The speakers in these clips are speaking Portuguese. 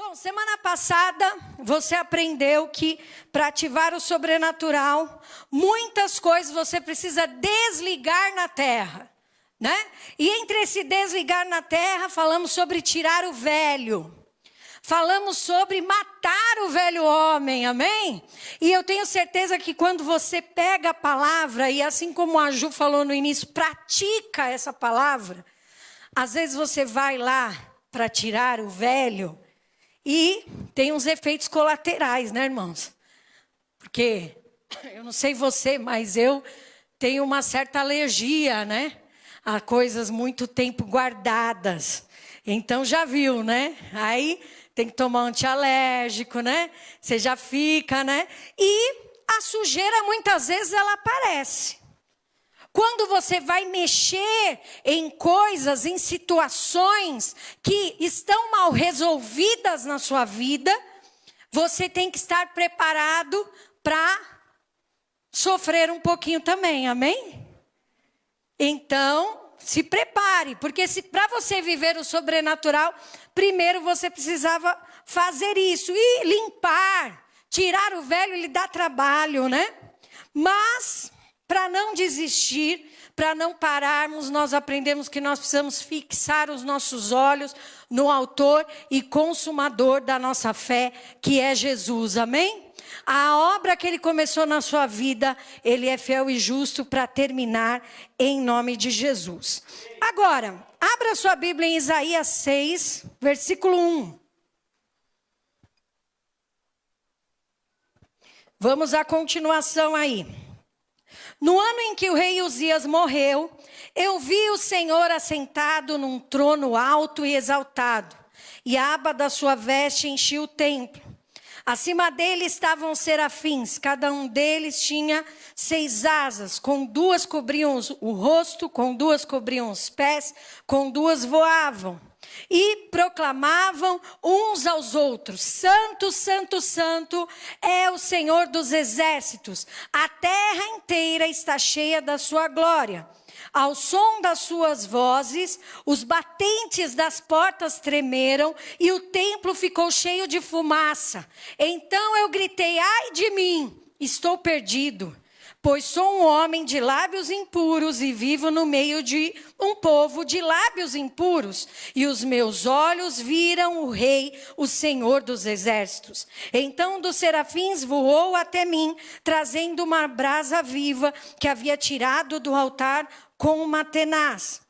Bom, semana passada você aprendeu que para ativar o sobrenatural, muitas coisas você precisa desligar na terra, né? E entre esse desligar na terra, falamos sobre tirar o velho. Falamos sobre matar o velho homem, amém? E eu tenho certeza que quando você pega a palavra, e assim como a Ju falou no início, pratica essa palavra, às vezes você vai lá para tirar o velho, e tem uns efeitos colaterais, né, irmãos? Porque, eu não sei você, mas eu tenho uma certa alergia, né? A coisas muito tempo guardadas. Então, já viu, né? Aí, tem que tomar um antialérgico, né? Você já fica, né? E a sujeira, muitas vezes, ela aparece. Quando você vai mexer em coisas, em situações que estão mal resolvidas na sua vida, você tem que estar preparado para sofrer um pouquinho também, amém? Então, se prepare, porque para você viver o sobrenatural, primeiro você precisava fazer isso. E limpar, tirar o velho, ele dá trabalho, né? Mas para não desistir, para não pararmos, nós aprendemos que nós precisamos fixar os nossos olhos no autor e consumador da nossa fé, que é Jesus, amém? A obra que ele começou na sua vida, ele é fiel e justo para terminar em nome de Jesus. Agora, abra sua Bíblia em Isaías 6, versículo 1. Vamos à continuação aí. No ano em que o rei Uzias morreu, eu vi o Senhor assentado num trono alto e exaltado, e a aba da sua veste enchia o templo. Acima dele estavam serafins, cada um deles tinha 6 asas, com 2 cobriam o rosto, com 2 cobriam os pés, com 2 voavam. E proclamavam uns aos outros: Santo, Santo, Santo é o Senhor dos exércitos. A terra inteira está cheia da sua glória. Ao som das suas vozes, os batentes das portas tremeram e o templo ficou cheio de fumaça. Então eu gritei: ai de mim, estou perdido, pois sou um homem de lábios impuros e vivo no meio de um povo de lábios impuros. E os meus olhos viram o Rei, o Senhor dos exércitos. Então um dos serafins voou até mim, trazendo uma brasa viva que havia tirado do altar com uma tenaz.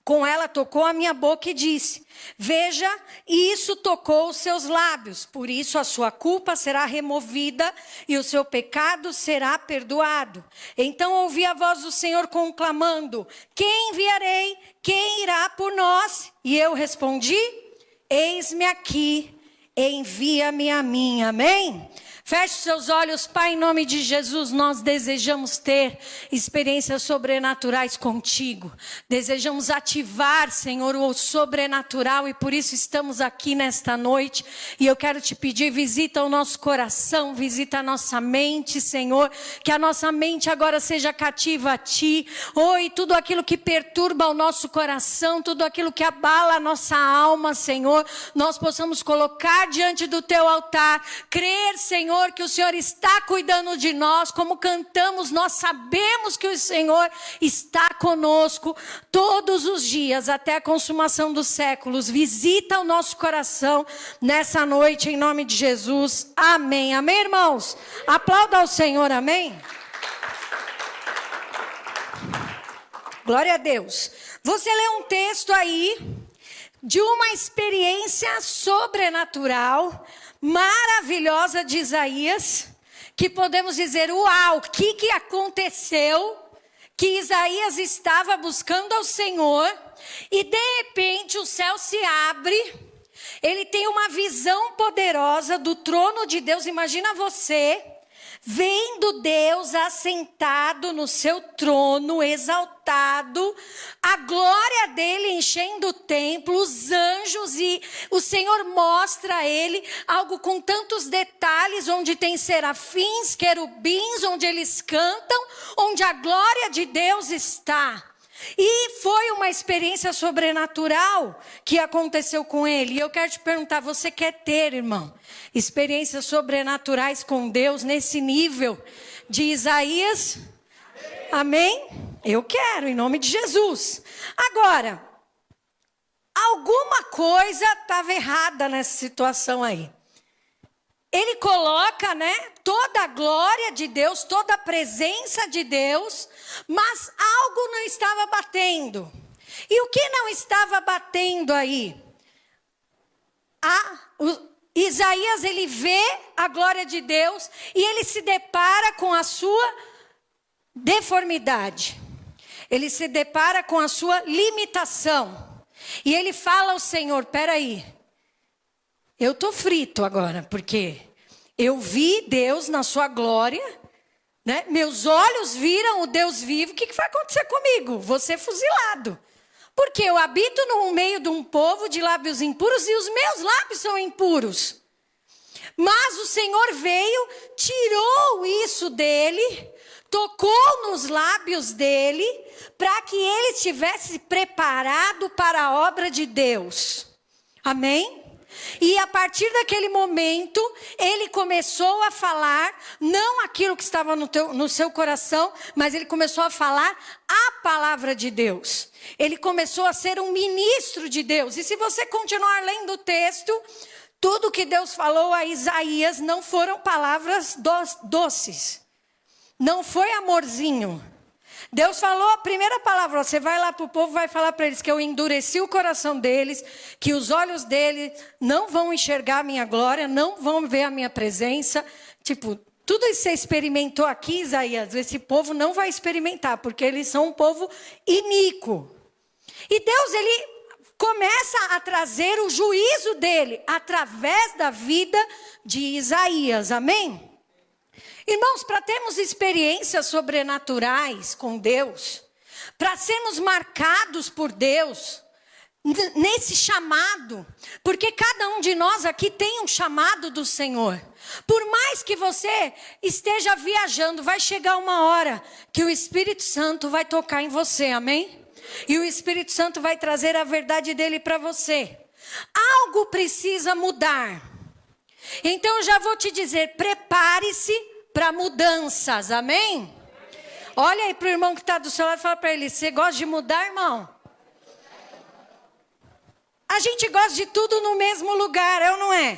Com ela tocou a minha boca e disse: veja, isso tocou os seus lábios, por isso a sua culpa será removida e o seu pecado será perdoado. Então ouvi a voz do Senhor conclamando: quem enviarei? Quem irá por nós? E eu respondi: eis-me aqui, envia-me a mim. Amém? Feche seus olhos, Pai, em nome de Jesus, nós desejamos ter experiências sobrenaturais contigo. Desejamos ativar, Senhor, o sobrenatural e por isso estamos aqui nesta noite. E eu quero te pedir, visita o nosso coração, visita a nossa mente, Senhor. Que a nossa mente agora seja cativa a Ti. E tudo aquilo que perturba o nosso coração, tudo aquilo que abala a nossa alma, Senhor, nós possamos colocar diante do Teu altar. Crer, Senhor, que o Senhor está cuidando de nós, como cantamos, nós sabemos que o Senhor está conosco todos os dias, até a consumação dos séculos. Visita o nosso coração nessa noite, em nome de Jesus, amém, amém, irmãos? Aplauda ao Senhor, amém? Glória a Deus. Você lê um texto aí, de uma experiência sobrenatural, maravilhosa de Isaías, que podemos dizer: uau, o que aconteceu? Que Isaías estava buscando ao Senhor e de repente o céu se abre, ele tem uma visão poderosa do trono de Deus. Imagina você vendo Deus assentado no seu trono, exaltado, a glória dele enchendo o templo, os anjos, e o Senhor mostra a ele algo com tantos detalhes, onde tem serafins, querubins, onde eles cantam, onde a glória de Deus está. E foi uma experiência sobrenatural que aconteceu com ele. E eu quero te perguntar, você quer ter, irmão, experiências sobrenaturais com Deus nesse nível de Isaías? Amém? Eu quero, em nome de Jesus. Agora, alguma coisa estava errada nessa situação aí. Ele coloca, toda a glória de Deus, toda a presença de Deus, mas algo não estava batendo. E o que não estava batendo aí? Isaías, ele vê a glória de Deus e ele se depara com a sua deformidade. Ele se depara com a sua limitação. E ele fala ao Senhor, peraí, eu estou frito agora, porque eu vi Deus na sua glória, meus olhos viram o Deus vivo, o que vai acontecer comigo? Vou ser fuzilado. Porque eu habito no meio de um povo de lábios impuros e os meus lábios são impuros. Mas o Senhor veio, tirou isso dele, tocou nos lábios dele, para que ele estivesse preparado para a obra de Deus. Amém? E a partir daquele momento, ele começou a falar, não aquilo que estava no seu coração, mas ele começou a falar a palavra de Deus. Ele começou a ser um ministro de Deus. E se você continuar lendo o texto, tudo que Deus falou a Isaías não foram palavras doces. Não foi amorzinho. Deus falou a primeira palavra, você vai lá para o povo, vai falar para eles que eu endureci o coração deles, que os olhos deles não vão enxergar a minha glória, não vão ver a minha presença. Tudo isso que você experimentou aqui, Isaías, esse povo não vai experimentar, porque eles são um povo iníquo. E Deus, ele começa a trazer o juízo dele, através da vida de Isaías, amém? Irmãos, para termos experiências sobrenaturais com Deus, para sermos marcados por Deus, nesse chamado, porque cada um de nós aqui tem um chamado do Senhor. Por mais que você esteja viajando, vai chegar uma hora que o Espírito Santo vai tocar em você, amém? E o Espírito Santo vai trazer a verdade dele para você. Algo precisa mudar. Então eu já vou te dizer, prepare-se para mudanças, amém? Olha aí para o irmão que está do seu lado e fala para ele, você gosta de mudar, irmão? A gente gosta de tudo no mesmo lugar, é ou não é?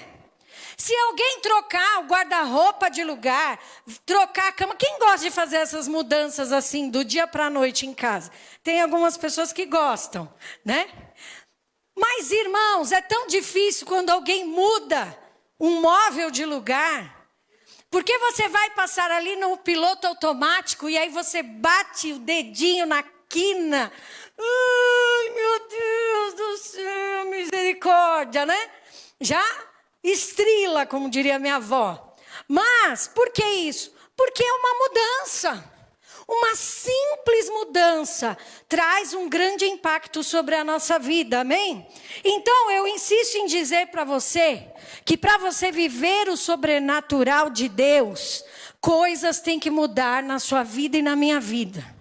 Se alguém trocar o guarda-roupa de lugar, trocar a cama, quem gosta de fazer essas mudanças assim, do dia para a noite em casa? Tem algumas pessoas que gostam, Mas, irmãos, é tão difícil quando alguém muda um móvel de lugar. Porque você vai passar ali no piloto automático e aí você bate o dedinho na quina. Ai, meu Deus do céu, misericórdia, Já estrila, como diria minha avó. Mas, por que isso? Porque é uma mudança. Uma simples mudança traz um grande impacto sobre a nossa vida, amém? Então, eu insisto em dizer para você que para você viver o sobrenatural de Deus, coisas têm que mudar na sua vida e na minha vida.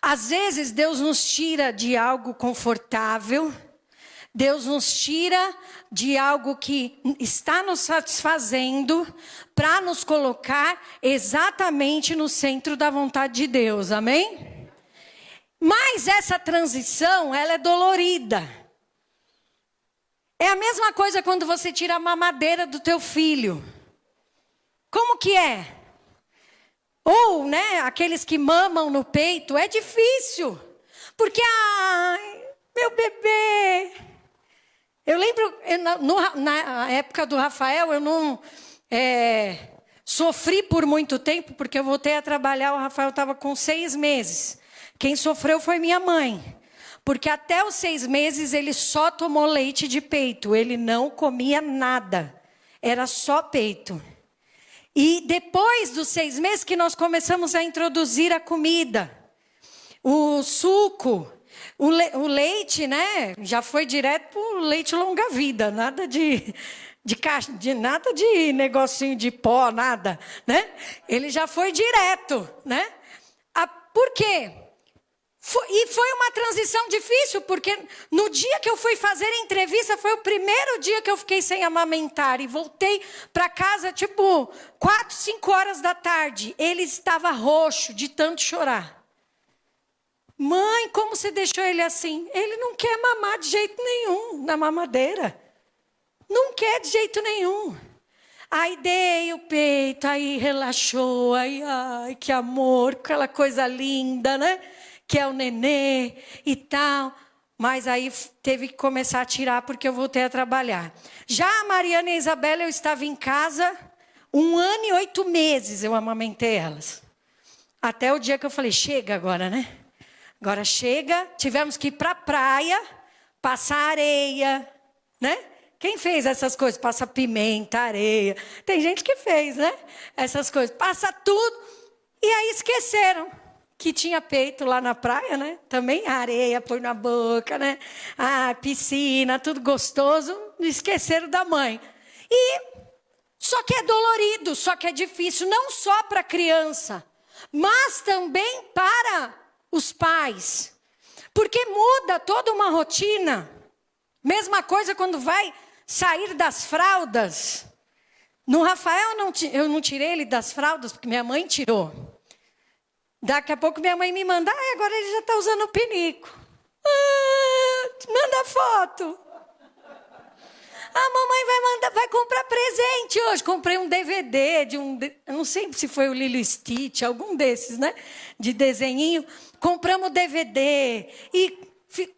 Às vezes, Deus nos tira de algo confortável, Deus nos tira de algo que está nos satisfazendo para nos colocar exatamente no centro da vontade de Deus, amém? Mas essa transição, ela é dolorida. É a mesma coisa quando você tira a mamadeira do teu filho. Como que é? Ou, aqueles que mamam no peito, é difícil. Porque, meu bebê. Eu lembro, na época do Rafael, eu não sofri por muito tempo, porque eu voltei a trabalhar, o Rafael estava com 6 meses. Quem sofreu foi minha mãe. Porque até os 6 meses ele só tomou leite de peito, ele não comia nada, era só peito. E depois dos 6 meses que nós começamos a introduzir a comida, o suco, o leite, já foi direto para o leite longa-vida, nada nada de negocinho de pó, nada, Ele já foi direto, Por quê? E foi uma transição difícil, porque no dia que eu fui fazer a entrevista, foi o primeiro dia que eu fiquei sem amamentar. E voltei para casa, tipo, 4, 5 horas da tarde. Ele estava roxo de tanto chorar. Mãe, como você deixou ele assim? Ele não quer mamar de jeito nenhum na mamadeira. Não quer de jeito nenhum. Aí dei o peito, aí relaxou, aí, ai, que amor, aquela coisa linda, né? Que é o nenê e tal. Mas aí teve que começar a tirar porque eu voltei a trabalhar. Já a Mariana e a Isabela, eu estava em casa, 1 ano e 8 meses eu amamentei elas. Até o dia que eu falei, chega agora, né? Agora chega, tivemos que ir para a praia, passar areia, né? Quem fez essas coisas? Passa pimenta, areia. Tem gente que fez, né? Essas coisas. Passa tudo. E aí esqueceram que tinha peito lá na praia, né? Também areia, põe na boca, né? Ah, piscina, tudo gostoso. Esqueceram da mãe. E só que é dolorido, só que é difícil. Não só para a criança, mas também para os pais. Porque muda toda uma rotina. Mesma coisa quando vai sair das fraldas. No Rafael eu não tirei ele das fraldas, porque minha mãe tirou. Daqui a pouco minha mãe me manda, agora ele já está usando o pinico. Manda foto. A mamãe vai comprar presente hoje. Comprei um DVD eu não sei se foi o Lilo Stitch, algum desses, né? De desenhinho. Compramos DVD e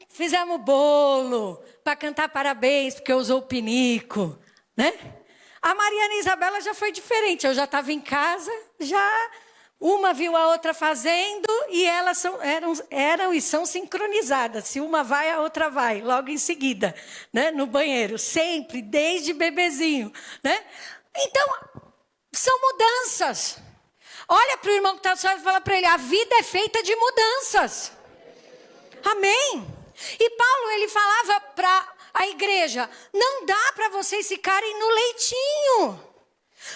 fizemos bolo para cantar parabéns, porque usou o pinico, né? A Mariana e a Isabela já foi diferente. Eu já estava em casa, já uma viu a outra fazendo e elas eram e são sincronizadas. Se uma vai, a outra vai, logo em seguida, né? No banheiro, sempre, desde bebezinho, né? Então, são mudanças. Olha para o irmão que está do lado e fala para ele, a vida é feita de mudanças. Amém? E Paulo, ele falava para a igreja, não dá para vocês ficarem no leitinho.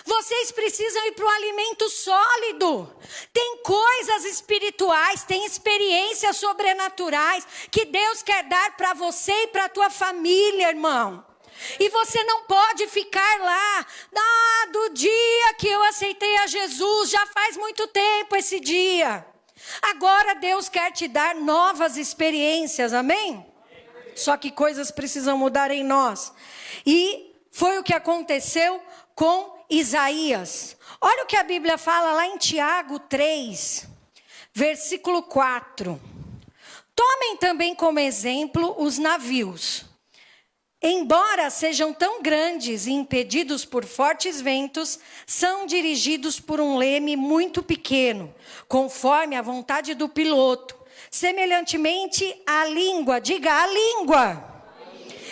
Vocês precisam ir para o alimento sólido. Tem coisas espirituais, tem experiências sobrenaturais que Deus quer dar para você e para a tua família, irmão. E você não pode ficar lá, do dia que eu aceitei a Jesus, já faz muito tempo esse dia. Agora Deus quer te dar novas experiências, amém? Só que coisas precisam mudar em nós. E foi o que aconteceu com Isaías. Olha o que a Bíblia fala lá em Tiago 3, versículo 4. Tomem também como exemplo os navios. Embora sejam tão grandes e impedidos por fortes ventos, são dirigidos por um leme muito pequeno, conforme a vontade do piloto. Semelhantemente, a língua, diga a língua.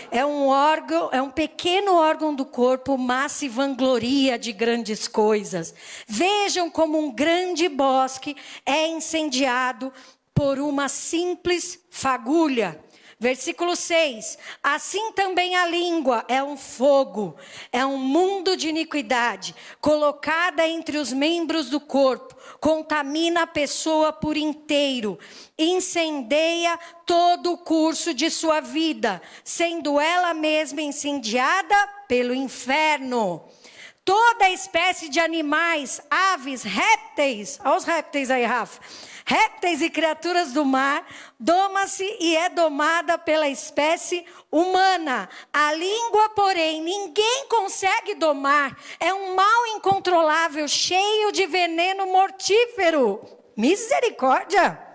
É um órgão, é um pequeno órgão do corpo, mas se vangloria de grandes coisas. Vejam como um grande bosque é incendiado por uma simples fagulha. Versículo 6, assim também a língua é um fogo, é um mundo de iniquidade, colocada entre os membros do corpo, contamina a pessoa por inteiro, incendeia todo o curso de sua vida, sendo ela mesma incendiada pelo inferno. Toda espécie de animais, aves, répteis, olha os répteis aí, Rafa. Répteis e criaturas do mar, doma-se e é domada pela espécie humana. A língua, porém, ninguém consegue domar. É um mal incontrolável, cheio de veneno mortífero. Misericórdia!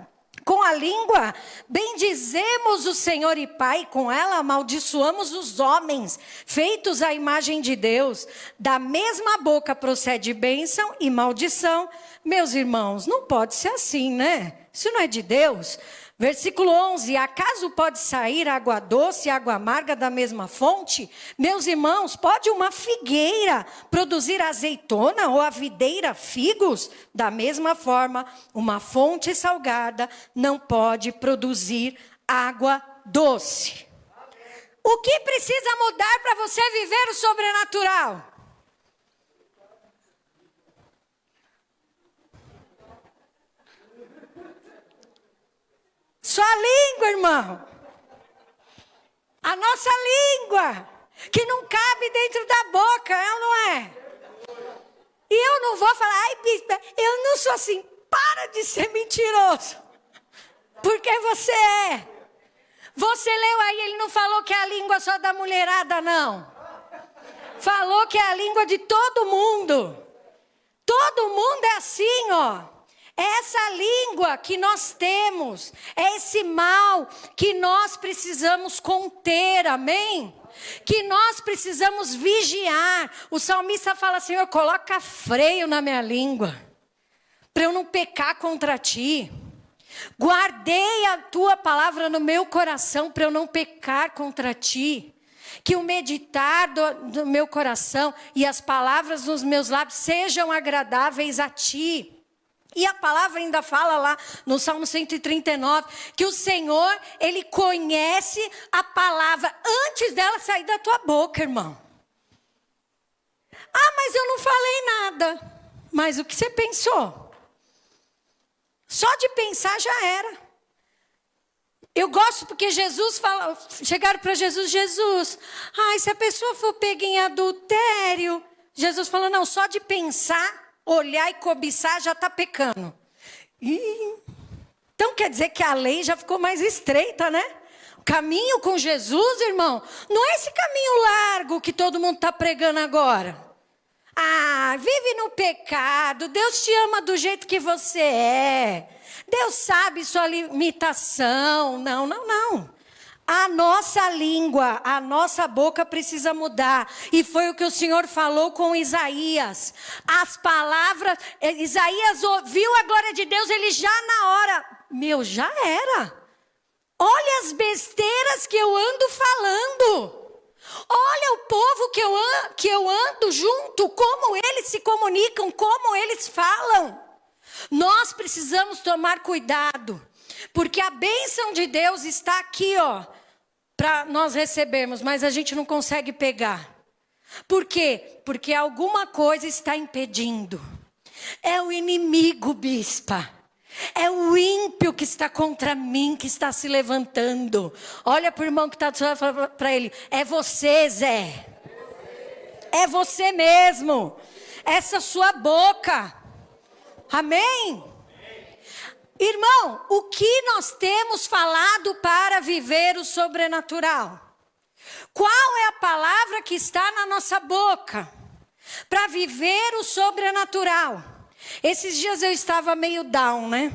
Com a língua, bendizemos o Senhor e Pai, com ela amaldiçoamos os homens, feitos à imagem de Deus. Da mesma boca procede bênção e maldição. Meus irmãos, não pode ser assim, né? Isso não é de Deus. Versículo 11, acaso pode sair água doce e água amarga da mesma fonte? Meus irmãos, pode uma figueira produzir azeitona ou a videira figos? Da mesma forma, uma fonte salgada não pode produzir água doce. O que precisa mudar para você viver o sobrenatural? Sua língua, irmão. A nossa língua, que não cabe dentro da boca, é ou não é? E eu não vou falar, ai, bispa, eu não sou assim. Para de ser mentiroso. Porque você é. Você leu aí, ele não falou que é a língua só da mulherada, não. Falou que é a língua de todo mundo. Todo mundo é assim, ó. É essa língua que nós temos. É esse mal que nós precisamos conter, amém? Que nós precisamos vigiar. O salmista fala, Senhor, coloca freio na minha língua, para eu não pecar contra ti. Guardei a tua palavra no meu coração, para eu não pecar contra ti. Que o meditar do meu coração e as palavras dos meus lábios sejam agradáveis a ti. E a palavra ainda fala lá no Salmo 139, que o Senhor, Ele conhece a palavra antes dela sair da tua boca, irmão. Ah, mas eu não falei nada. Mas o que você pensou? Só de pensar já era. Eu gosto porque Jesus fala, chegaram para Jesus, ai, se a pessoa for pega em adultério, Jesus falou, não, só de pensar, olhar e cobiçar já está pecando. Então quer dizer que a lei já ficou mais estreita, né? O caminho com Jesus, irmão, não é esse caminho largo que todo mundo está pregando agora. Ah, vive no pecado, Deus te ama do jeito que você é. Deus sabe sua limitação. Não, não, não. A nossa língua, a nossa boca precisa mudar. E foi o que o Senhor falou com Isaías. As palavras, Isaías ouviu a glória de Deus, ele já na hora, já era. Olha as besteiras que eu ando falando. Olha o povo que eu ando junto, como eles se comunicam, como eles falam. Nós precisamos tomar cuidado, porque a bênção de Deus está aqui, ó, para nós recebermos, mas a gente não consegue pegar. Por quê? Porque alguma coisa está impedindo. É o inimigo, bispa. É o ímpio que está contra mim, que está se levantando. Olha para o irmão que está do seu lado e fala para ele, é você, Zé. É você mesmo. Essa sua boca. Amém? Irmão, o que nós temos falado para viver o sobrenatural? Qual é a palavra que está na nossa boca para viver o sobrenatural? Esses dias eu estava meio down, né?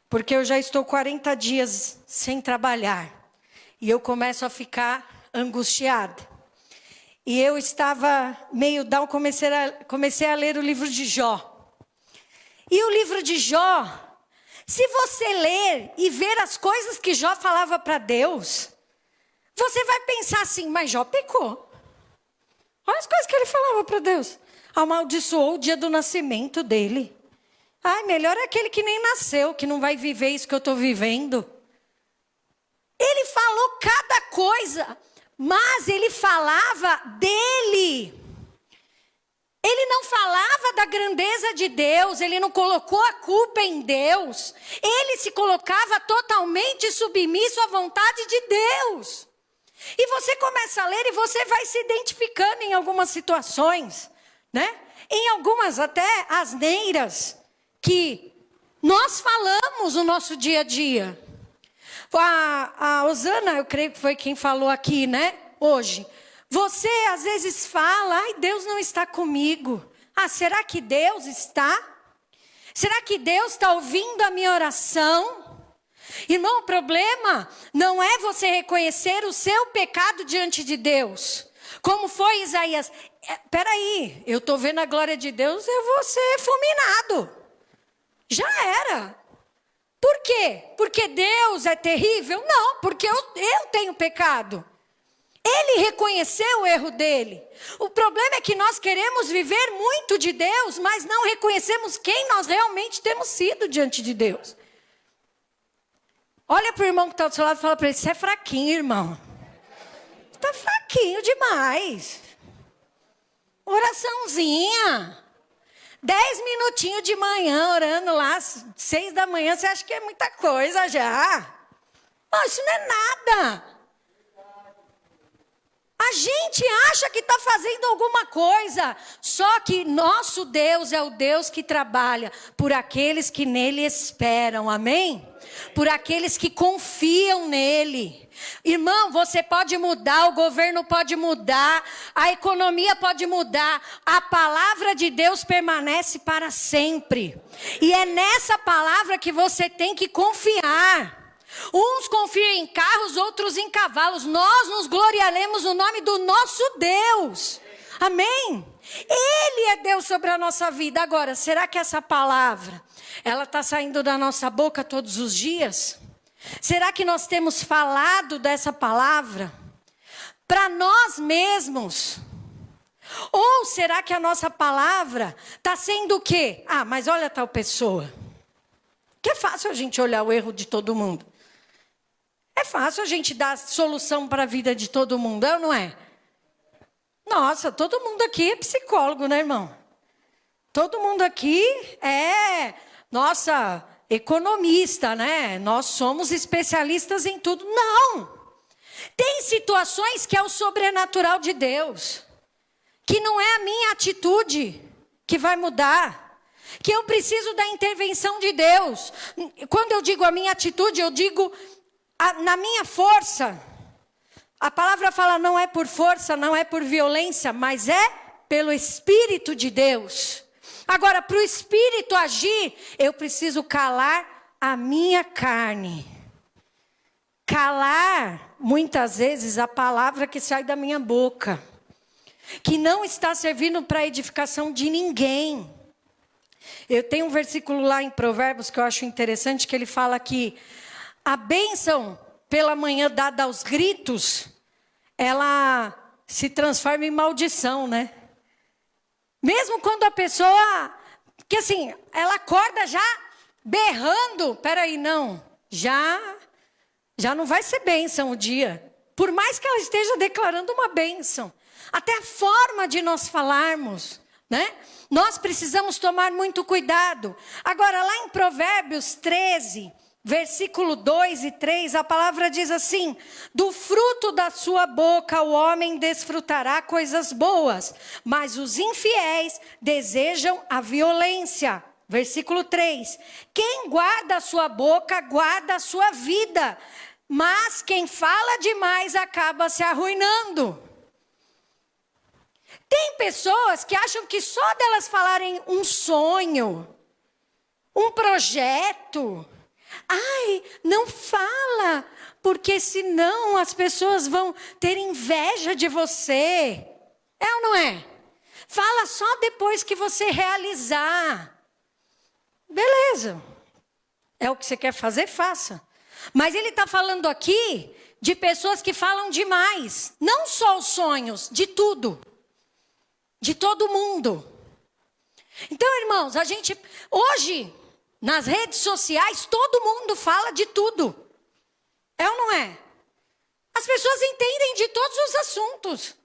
Porque eu já estou 40 dias sem trabalhar. E eu começo a ficar angustiada. E eu estava meio down, comecei a ler o livro de Jó. E o livro de Jó, se você ler e ver as coisas que Jó falava para Deus, você vai pensar assim, mas Jó pecou. Olha as coisas que ele falava para Deus. Amaldiçoou o dia do nascimento dele. Ai, melhor é aquele que nem nasceu, que não vai viver isso que eu estou vivendo. Ele falou cada coisa, mas ele falava dele. Ele não falava da grandeza de Deus, ele não colocou a culpa em Deus. Ele se colocava totalmente submisso à vontade de Deus. E você começa a ler e você vai se identificando em algumas situações, né? Em algumas até asneiras que nós falamos no nosso dia a dia. A Osana, eu creio que foi quem falou aqui, né? Hoje. Você às vezes fala, ai, Deus não está comigo. Ah, será que Deus está? Será que Deus está ouvindo a minha oração? Irmão, o problema não é você reconhecer o seu pecado diante de Deus. Como foi Isaías? Peraí, eu estou vendo a glória de Deus, eu vou ser fulminado. Já era. Por quê? Porque Deus é terrível? Não, porque eu tenho pecado. Ele reconheceu o erro dele. O problema é que nós queremos viver muito de Deus, mas não reconhecemos quem nós realmente temos sido diante de Deus. Olha para o irmão que está do seu lado e fala para ele, você é fraquinho, irmão. Está fraquinho demais. Oraçãozinha. 10 minutinhos de manhã orando lá, 6 da manhã, você acha que é muita coisa já? Não, isso não é nada. A gente acha que está fazendo alguma coisa, só que nosso Deus é o Deus que trabalha por aqueles que nele esperam, amém? Por aqueles que confiam nele. Irmão, você pode mudar, o governo pode mudar, a economia pode mudar, a palavra de Deus permanece para sempre. E é nessa palavra que você tem que confiar. Uns confiam em carros, outros em cavalos. Nós nos gloriaremos no nome do nosso Deus. Amém? Ele é Deus sobre a nossa vida. Agora, será que essa palavra, ela está saindo da nossa boca todos os dias? Será que nós temos falado dessa palavra para nós mesmos? Ou será que a nossa palavra está sendo o quê? Ah, mas olha tal pessoa. Que é fácil a gente olhar o erro de todo mundo. É fácil a gente dar solução para a vida de todo mundo, não é? Nossa, todo mundo aqui é psicólogo, né, irmão? Todo mundo aqui é, nossa, economista, né? Nós somos especialistas em tudo. Não! Tem situações que é o sobrenatural de Deus, que não é a minha atitude que vai mudar, que eu preciso da intervenção de Deus. Quando eu digo a minha atitude, eu digo na minha força. A palavra fala não é por força, não é por violência, mas é pelo Espírito de Deus. Agora, para o Espírito agir, eu preciso calar a minha carne. Calar, muitas vezes, a palavra que sai da minha boca, que não está servindo para a edificação de ninguém. Eu tenho um versículo lá em Provérbios que eu acho interessante, que ele fala que a bênção pela manhã dada aos gritos, ela se transforma em maldição, né? Mesmo quando a pessoa, que assim, ela acorda já berrando, peraí, não, já não vai ser bênção o dia. Por mais que ela esteja declarando uma bênção, até a forma de nós falarmos, né? Nós precisamos tomar muito cuidado. Agora, lá em Provérbios 13, versículo 2 e 3, a palavra diz assim: do fruto da sua boca o homem desfrutará coisas boas, mas os infiéis desejam a violência. Versículo 3, quem guarda a sua boca, guarda a sua vida, mas quem fala demais acaba se arruinando. Tem pessoas que acham que só delas falarem um sonho, um projeto, ai, não fala, porque senão as pessoas vão ter inveja de você. É ou não é? Fala só depois que você realizar. Beleza. É o que você quer fazer, faça. Mas ele está falando aqui de pessoas que falam demais. Não só os sonhos, de tudo. De todo mundo. Então, irmãos, a gente hoje, nas redes sociais, todo mundo fala de tudo. É ou não é? As pessoas entendem de todos os assuntos.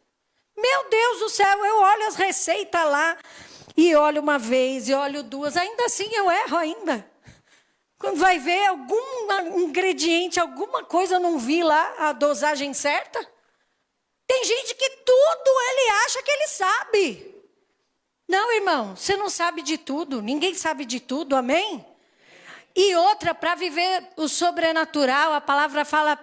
Meu Deus do céu, eu olho as receitas lá, e olho uma vez, e olho duas, ainda assim eu erro ainda. Quando vai ver algum ingrediente, alguma coisa eu não vi lá, a dosagem certa. Tem gente que tudo ele acha que ele sabe. Não, irmão, você não sabe de tudo, ninguém sabe de tudo, amém? E outra, para viver o sobrenatural, a palavra fala,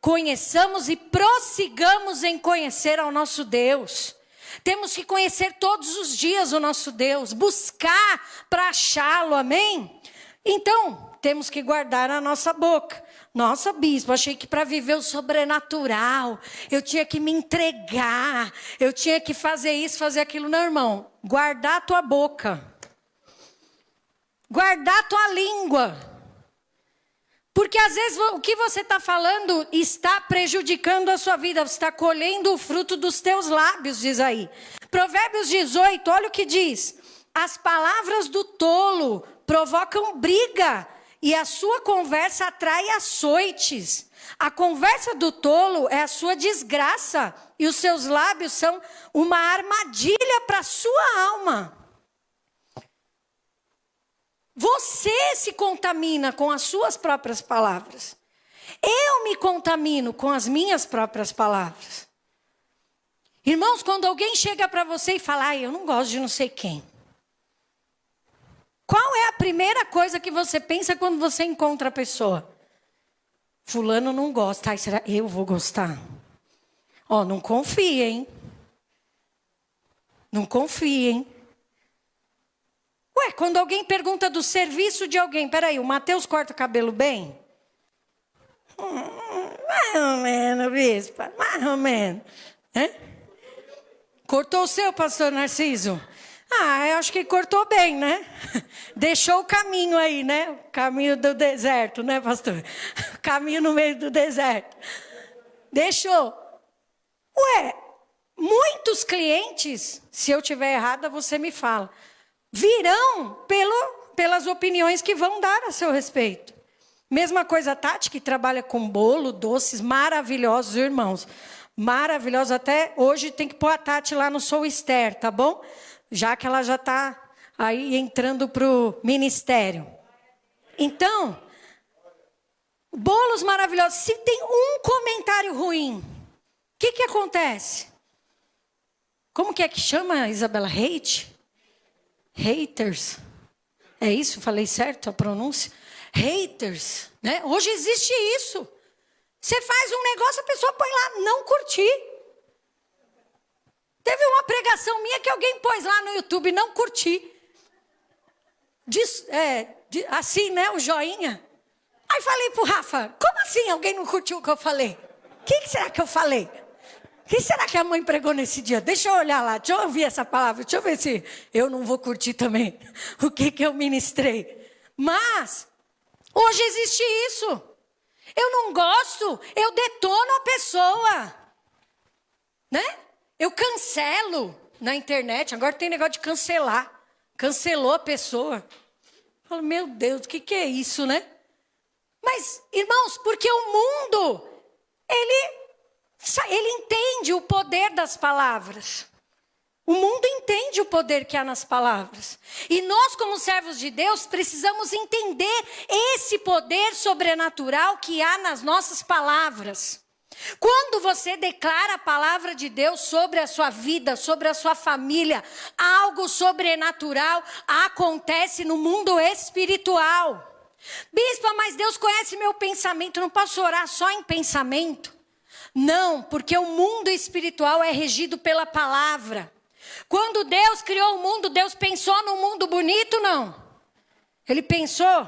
conheçamos e prossigamos em conhecer ao nosso Deus. Temos que conhecer todos os dias o nosso Deus, buscar para achá-lo, amém? Então, temos que guardar a nossa boca. Nossa, bispo, achei que para viver o sobrenatural, eu tinha que me entregar, eu tinha que fazer isso, fazer aquilo. Não, irmão, guardar a tua boca. Guardar a tua língua. Porque às vezes o que você está falando está prejudicando a sua vida. Você está colhendo o fruto dos teus lábios, diz aí. Provérbios 18, olha o que diz. As palavras do tolo provocam briga e a sua conversa atrai açoites. A conversa do tolo é a sua desgraça e os seus lábios são uma armadilha para a sua alma. Você se contamina com as suas próprias palavras. Eu me contamino com as minhas próprias palavras. Irmãos, quando alguém chega para você e fala, eu não gosto de não sei quem. Qual é a primeira coisa que você pensa quando você encontra a pessoa? Fulano não gosta. Será eu vou gostar? Não confia, hein? Não confia, hein? Quando alguém pergunta do serviço de alguém, peraí, o Mateus corta o cabelo bem? Mais ou menos, bispa, mais ou menos. Cortou o seu, pastor Narciso? Eu acho que cortou bem, né? Deixou o caminho aí, né? O caminho do deserto, né, pastor? O caminho no meio do deserto. Deixou. Muitos clientes, se eu estiver errada, você me fala, virão pelas opiniões que vão dar a seu respeito. Mesma coisa a Tati, que trabalha com bolo, doces maravilhosos, irmãos. Maravilhosos. Até hoje tem que pôr a Tati lá no Sou Esther, tá bom? Já que ela já está aí entrando para o ministério. Então, bolos maravilhosos. Se tem um comentário ruim, o que acontece? Como que chama, Isabela? Haters. É isso? Falei certo a pronúncia? Haters, né? Hoje existe isso. Você faz um negócio, a pessoa põe lá, não curtir. Teve uma pregação minha que alguém pôs lá no YouTube, não curti. Assim, né, o joinha. Aí falei pro Rafa, como assim alguém não curtiu o que eu falei? O que será que eu falei? O que será que a mãe pregou nesse dia? Deixa eu olhar lá, deixa eu ouvir essa palavra, deixa eu ver se eu não vou curtir também o que eu ministrei. Mas, hoje existe isso. Eu não gosto, eu detono a pessoa. Né? Eu cancelo na internet, agora tem negócio de cancelar. Cancelou a pessoa. Eu falo, meu Deus, o que é isso, né? Mas, irmãos, porque o mundo, ele entende o poder das palavras. O mundo entende o poder que há nas palavras. E nós, como servos de Deus, precisamos entender esse poder sobrenatural que há nas nossas palavras. Quando você declara a palavra de Deus sobre a sua vida, sobre a sua família, algo sobrenatural acontece no mundo espiritual. Bispa, mas Deus conhece meu pensamento, não posso orar só em pensamento? Não, porque o mundo espiritual é regido pela palavra. Quando Deus criou o mundo, Deus pensou num mundo bonito, não? Ele pensou.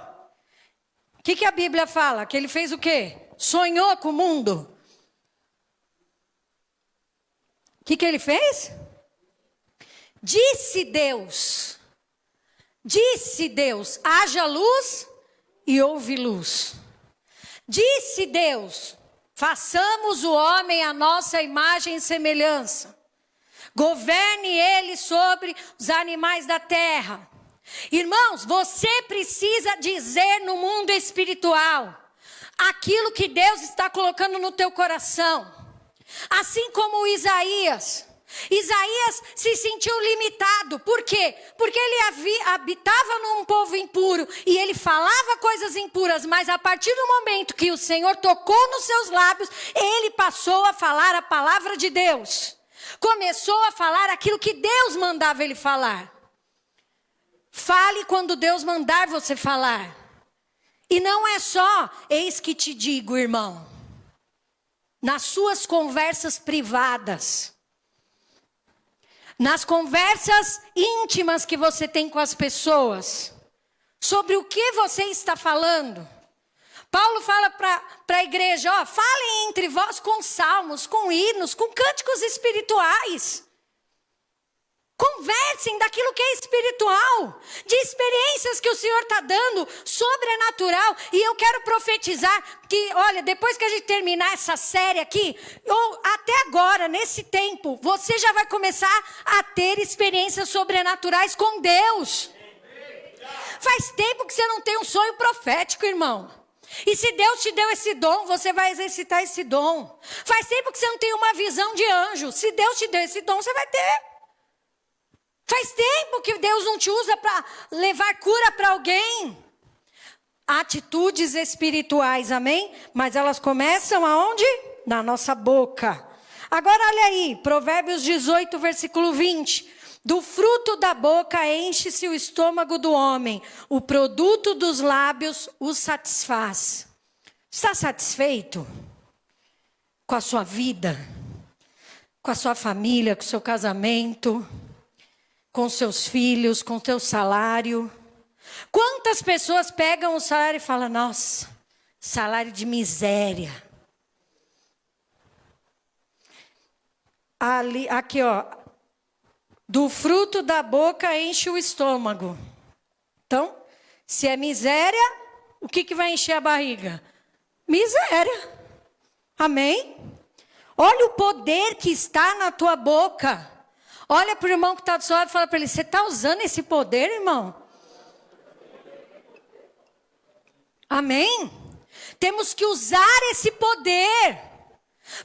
O que a Bíblia fala? Que ele fez o quê? Sonhou com o mundo. O que ele fez? Disse Deus, haja luz e houve luz. Disse Deus, façamos o homem à nossa imagem e semelhança. Governe ele sobre os animais da terra. Irmãos, você precisa dizer no mundo espiritual aquilo que Deus está colocando no teu coração. Assim como Isaías se sentiu limitado. Por quê? Porque ele habitava num povo impuro e ele falava coisas impuras, mas a partir do momento que o Senhor tocou nos seus lábios, ele passou a falar a palavra de Deus. Começou a falar aquilo que Deus mandava ele falar. Fale quando Deus mandar você falar. E não é só, eis que te digo, irmão. Nas suas conversas privadas, nas conversas íntimas que você tem com as pessoas, sobre o que você está falando. Paulo fala para a igreja, falem entre vós com salmos, com hinos, com cânticos espirituais. Conversem daquilo que é espiritual, de experiências que o Senhor está dando, sobrenatural. E eu quero profetizar que, olha, depois que a gente terminar essa série aqui, ou até agora, nesse tempo, você já vai começar a ter experiências sobrenaturais com Deus. Faz tempo que você não tem um sonho profético, irmão. E se Deus te deu esse dom, você vai exercitar esse dom. Faz tempo que você não tem uma visão de anjo. Se Deus te deu esse dom, você vai ter. Faz tempo que Deus não te usa para levar cura para alguém. Atitudes espirituais, amém? Mas elas começam aonde? Na nossa boca. Agora olha aí, Provérbios 18, versículo 20. Do fruto da boca enche-se o estômago do homem, o produto dos lábios o satisfaz. Está satisfeito com a sua vida, com a sua família, com o seu casamento, com seus filhos, com o seu salário? Quantas pessoas pegam o salário e falam, nossa, salário de miséria. Ali, aqui ó, do fruto da boca enche o estômago. Então, se é miséria, o que vai encher a barriga? Miséria. Amém? Olha o poder que está na tua boca. Olha para o irmão que está do seu lado e fala para ele, você está usando esse poder, irmão? Amém? Temos que usar esse poder.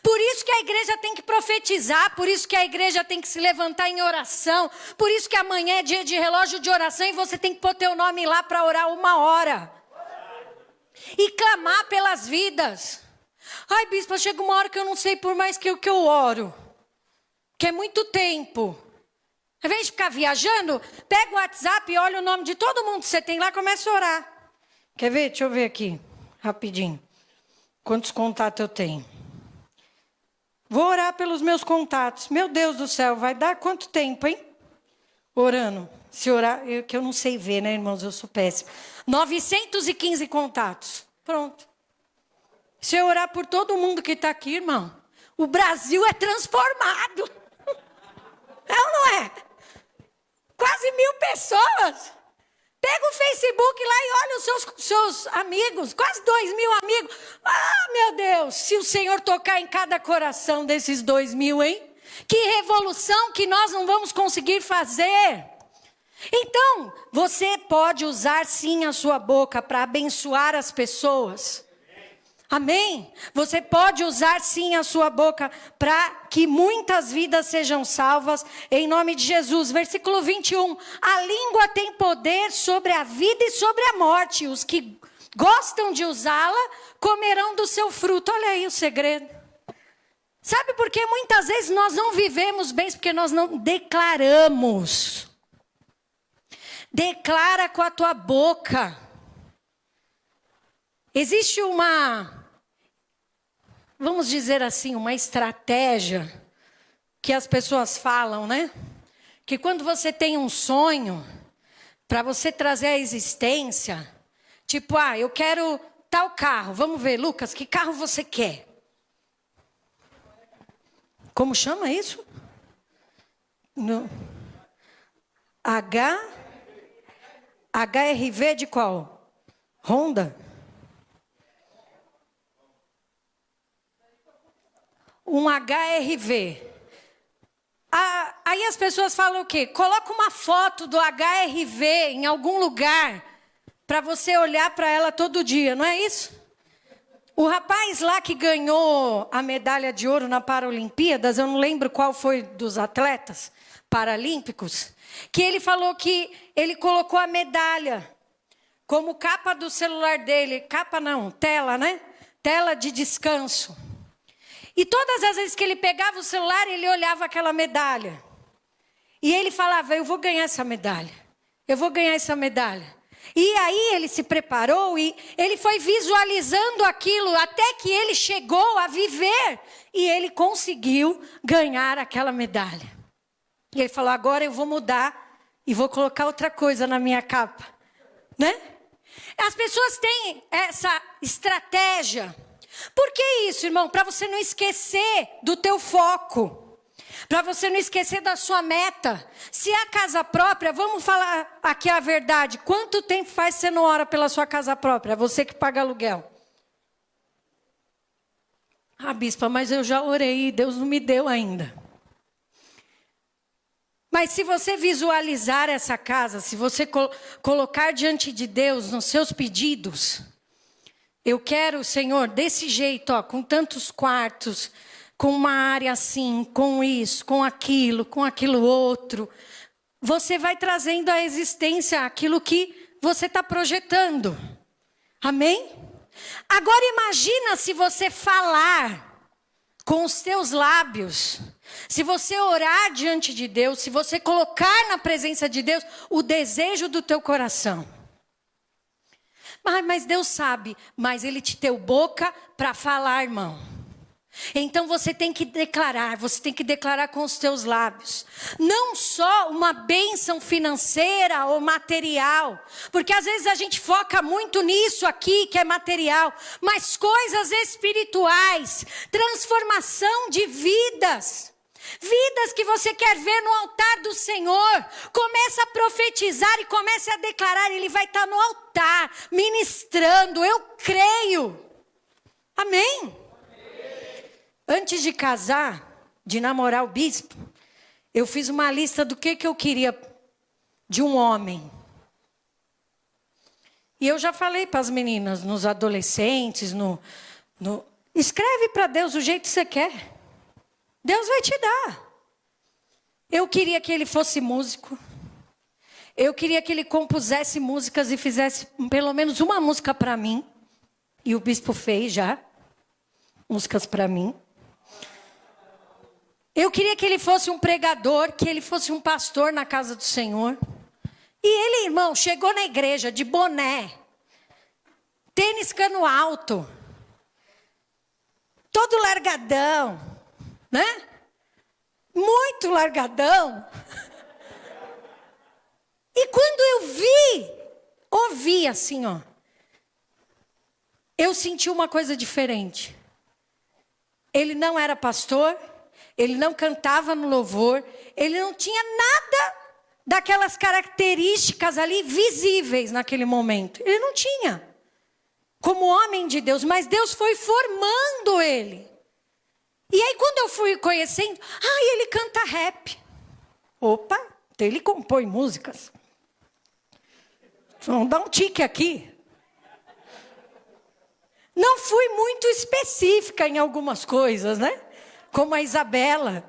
Por isso que a igreja tem que profetizar, por isso que a igreja tem que se levantar em oração, por isso que amanhã é dia de relógio de oração e você tem que pôr teu nome lá para orar 1 hora. E clamar pelas vidas. Ai, bispa, chega uma hora que eu não sei por mais que eu oro. Que é muito tempo. Ao invés de ficar viajando, pega o WhatsApp e olha o nome de todo mundo que você tem lá e começa a orar. Quer ver? Deixa eu ver aqui, rapidinho. Quantos contatos eu tenho? Vou orar pelos meus contatos. Meu Deus do céu, vai dar quanto tempo, hein? Orando. Se orar, que eu não sei ver, né, irmãos? Eu sou péssima. 915 contatos. Pronto. Se eu orar por todo mundo que está aqui, irmão, o Brasil é transformado. É ou não é? Quase 1000 pessoas. Pega o Facebook lá e olha os seus amigos, quase 2000 amigos. Ah, meu Deus, se o Senhor tocar em cada coração desses 2000, hein? Que revolução que nós não vamos conseguir fazer. Então, você pode usar sim a sua boca para abençoar as pessoas. Amém? Você pode usar sim a sua boca para que muitas vidas sejam salvas em nome de Jesus. Versículo 21. A língua tem poder sobre a vida e sobre a morte. Os que gostam de usá-la comerão do seu fruto. Olha aí o segredo. Sabe por que muitas vezes nós não vivemos bem? Porque nós não declaramos. Declara com a tua boca. Existe vamos dizer assim, uma estratégia que as pessoas falam, né? Que quando você tem um sonho, para você trazer à existência, tipo, eu quero tal carro. Vamos ver, Lucas, que carro você quer? Como chama isso? No, HRV de qual? Honda? Um HRV. Aí as pessoas falam o quê? Coloca uma foto do HRV em algum lugar para você olhar para ela todo dia, não é isso? O rapaz lá que ganhou a medalha de ouro na Paralimpíadas, eu não lembro qual foi dos atletas paralímpicos, que ele falou que ele colocou a medalha como capa do celular dele. Capa não, tela, né? Tela de descanso. E todas as vezes que ele pegava o celular, ele olhava aquela medalha. E ele falava, eu vou ganhar essa medalha. Eu vou ganhar essa medalha. E aí ele se preparou e ele foi visualizando aquilo até que ele chegou a viver. E ele conseguiu ganhar aquela medalha. E ele falou, agora eu vou mudar e vou colocar outra coisa na minha capa. Né? As pessoas têm essa estratégia. Por que isso, irmão? Para você não esquecer do teu foco. Para você não esquecer da sua meta. Se é a casa própria, vamos falar aqui a verdade. Quanto tempo faz você não ora pela sua casa própria? É você que paga aluguel. Ah, bispa, mas eu já orei e Deus não me deu ainda. Mas se você visualizar essa casa, se você colocar diante de Deus nos seus pedidos... Eu quero, Senhor, desse jeito, com tantos quartos, com uma área assim, com isso, com aquilo outro. você vai trazendo à existência aquilo que você está projetando. Amém? Agora imagina se você falar com os teus lábios, se você orar diante de Deus, se você colocar na presença de Deus o desejo do teu coração. Mas Deus sabe, mas Ele te deu boca para falar, irmão. Então você tem que declarar com os teus lábios. Não só uma bênção financeira ou material, porque às vezes a gente foca muito nisso aqui, que é material, mas coisas espirituais, transformação de vidas. Vidas que você quer ver no altar do Senhor. Começa a profetizar e comece a declarar. Ele vai estar no altar, ministrando. Eu creio. Amém? Antes de casar, de namorar o bispo, eu fiz uma lista do que eu queria de um homem. E eu já falei para as meninas, nos adolescentes, escreve para Deus o jeito que você quer. Deus vai te dar. Eu queria que ele fosse músico. Eu queria que ele compusesse músicas e fizesse pelo menos uma música para mim. E o bispo fez já. Músicas para mim. Eu queria que ele fosse um pregador, que ele fosse um pastor na casa do Senhor. E ele, irmão, chegou na igreja de boné, tênis cano alto, todo largadão, né? Muito largadão. E quando eu ouvi assim, ó, eu senti uma coisa diferente. Ele não era pastor, ele não cantava no louvor, ele não tinha nada daquelas características ali visíveis naquele momento. Ele não tinha, como homem de Deus, mas Deus foi formando ele. E aí quando eu fui conhecendo, ele canta rap. Opa, então ele compõe músicas. Vamos dar um tique aqui. Não fui muito específica em algumas coisas, né? Como a Isabela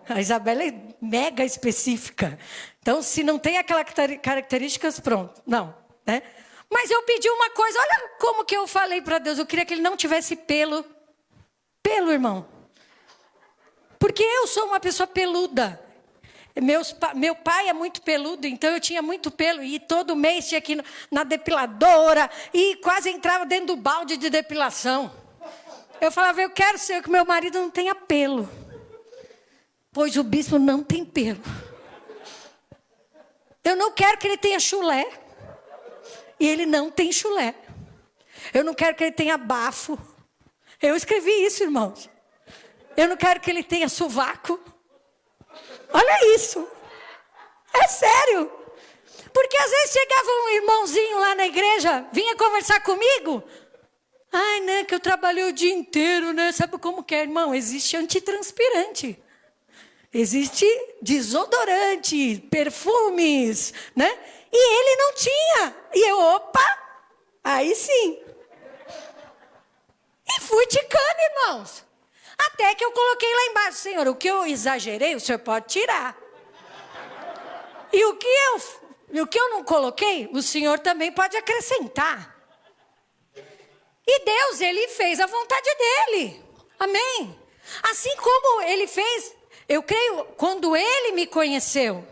é mega específica. Então, se não tem aquelas características, pronto, não, né? Mas eu pedi uma coisa, olha como que eu falei para Deus, eu queria que ele não tivesse pelo, irmão. Porque eu sou uma pessoa peluda. Meu pai é muito peludo, então eu tinha muito pelo. E todo mês tinha que ir na depiladora e quase entrava dentro do balde de depilação. Eu falava, eu quero ser que meu marido não tenha pelo. Pois o bispo não tem pelo. Eu não quero que ele tenha chulé. E ele não tem chulé. Eu não quero que ele tenha bafo. Eu escrevi isso, irmãos. Eu não quero que ele tenha sovaco. Olha isso. É sério. Porque às vezes chegava um irmãozinho lá na igreja, vinha conversar comigo. Ai, né, que eu trabalhei o dia inteiro, né? Sabe como que é, irmão? Existe antitranspirante. Existe desodorante, perfumes, né? E ele não tinha. E eu, opa, aí sim. E fui ticando, irmãos. Até que eu coloquei lá embaixo, Senhor, o que eu exagerei, o Senhor pode tirar. E o que eu não coloquei, o Senhor também pode acrescentar. E Deus, Ele fez a vontade dEle. Amém? Assim como Ele fez, eu creio, quando Ele me conheceu.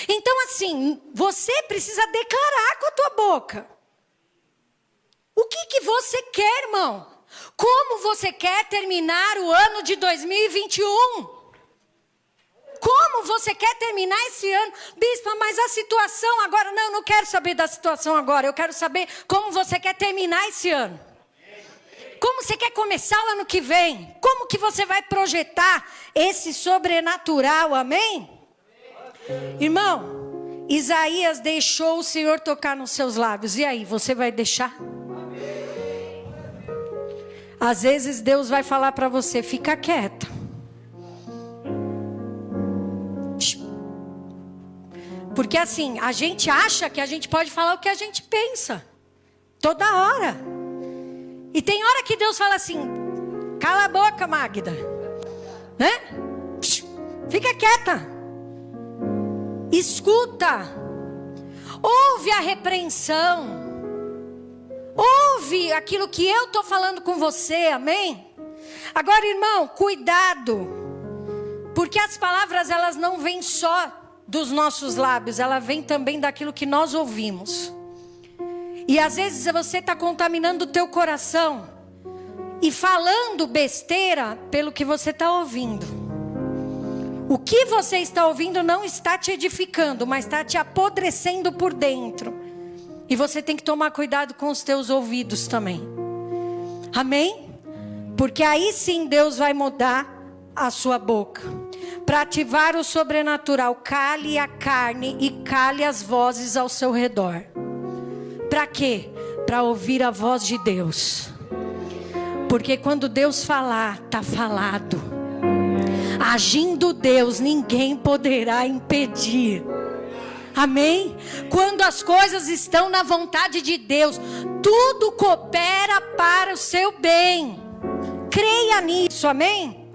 Então assim, você precisa declarar com a tua boca. O que você quer, irmão? Como você quer terminar o ano de 2021? Como você quer terminar esse ano? Bispa, mas a situação agora... Não, eu não quero saber da situação agora. Eu quero saber como você quer terminar esse ano. Como você quer começar o ano que vem? Como que você vai projetar esse sobrenatural, amém? Irmão, Isaías deixou o Senhor tocar nos seus lábios. E aí, você vai deixar? Às vezes Deus vai falar para você, fica quieta. Porque assim, a gente acha que a gente pode falar o que a gente pensa. Toda hora. E tem hora que Deus fala assim, cala a boca, Magda. Né? Fica quieta. Escuta. Ouve a repreensão. Ouve aquilo que eu estou falando com você, amém? Agora, irmão, cuidado. Porque as palavras, elas não vêm só dos nossos lábios, ela vem também daquilo que nós ouvimos. E às vezes você está contaminando o teu coração e falando besteira pelo que você está ouvindo. O que você está ouvindo não está te edificando, mas está te apodrecendo por dentro. E você tem que tomar cuidado com os teus ouvidos também. Amém? Porque aí sim Deus vai mudar a sua boca. Para ativar o sobrenatural, cale a carne e cale as vozes ao seu redor. Para quê? Para ouvir a voz de Deus. Porque quando Deus falar, está falado. Agindo Deus, ninguém poderá impedir. Amém? Quando as coisas estão na vontade de Deus, tudo coopera para o seu bem. Creia nisso, amém?